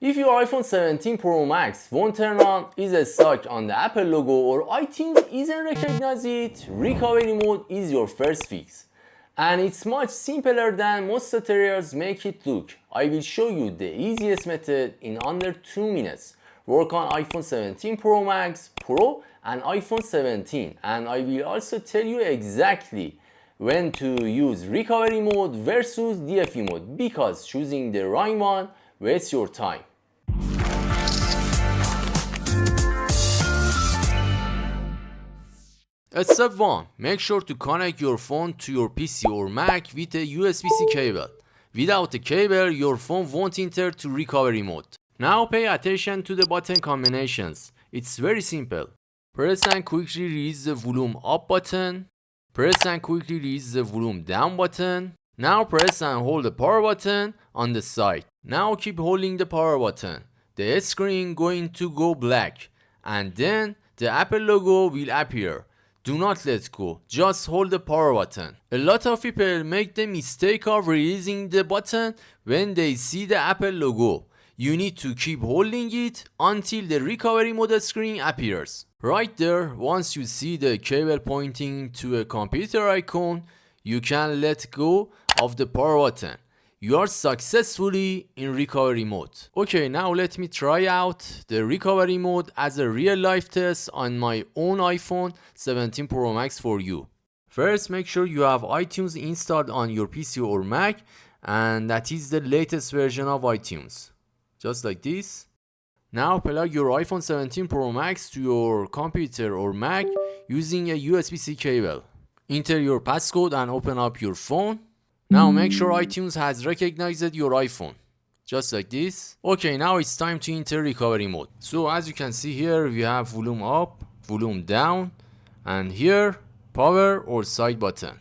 If your iPhone 17 Pro Max won't turn on, is stuck on the Apple logo, or iTunes isn't recognize it, recovery mode is your first fix. And it's much simpler than most tutorials make it look. I will show you the easiest method in under 2 minutes. Work on iPhone 17 Pro Max, Pro and iPhone 17, and I will also tell you exactly when to use recovery mode versus DFU mode, because choosing the right one wastes your time. Step 1. Make sure to connect your phone to your PC or Mac with a USB-C cable. Without a cable, your phone won't enter to recovery mode. Now pay attention to the button combinations. It's very simple. Press and quickly release the volume up button. Press and quickly release the volume down button. Now press and hold the power button on the side. Now keep holding the power button. The screen going to go black, and then the Apple logo will appear. Do not let go, just hold the power button. A lot of people make the mistake of releasing the button when they see the Apple logo. You need to keep holding it until the recovery mode screen appears. Right there, once you see the cable pointing to a computer icon, you can let go of the power button. You are successfully in recovery mode. Okay, now let me try out the recovery mode as a real life test on my own iPhone 17 Pro Max for you. First, make sure you have iTunes installed on your PC or Mac, and that is the latest version of iTunes. Just like this. Now plug your iPhone 17 Pro Max to your computer or Mac using a USB-C cable. Enter your passcode and open up your phone. Now make sure iTunes has recognized your iPhone. Just like this. Okay, now it's time to enter recovery mode. So as you can see here, we have volume up, volume down, and here power or side button.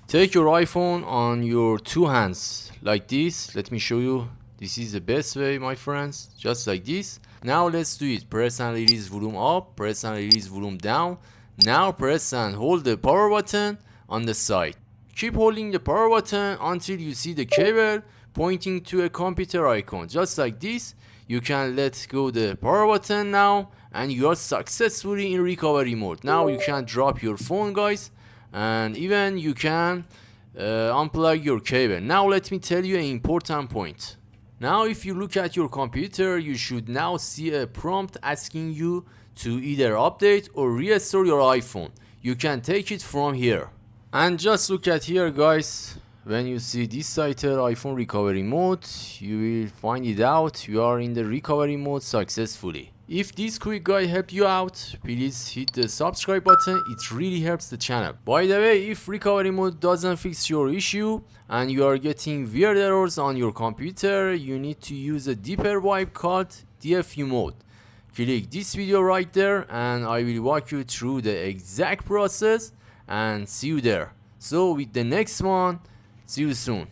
Take your iPhone on your two hands like this. Let me show you. This is the best way, my friends. Just like this. Now let's do it. Press and release volume up, press and release volume down. Now press and hold the power button on the side. Keep holding the power button until you see the cable pointing to a computer icon. Just like this, you can let go the power button now, and you are successfully in recovery mode. Now you can drop your phone, guys, and even you can unplug your cable. Now let me tell you an important point. Now if you look at your computer, you should now see a prompt asking you to either update or restore your iPhone. You can take it from here. And just look at here, guys. When you see this title, iPhone recovery mode, you will find it out you are in the recovery mode successfully. If this quick guide helped you out, please hit the subscribe button. It really helps the channel. By the way, if recovery mode doesn't fix your issue and you are getting weird errors on your computer, you need to use a deeper wipe called DFU mode. Click this video right there and I will walk you through the exact process and see you there. So with the next one, see you soon.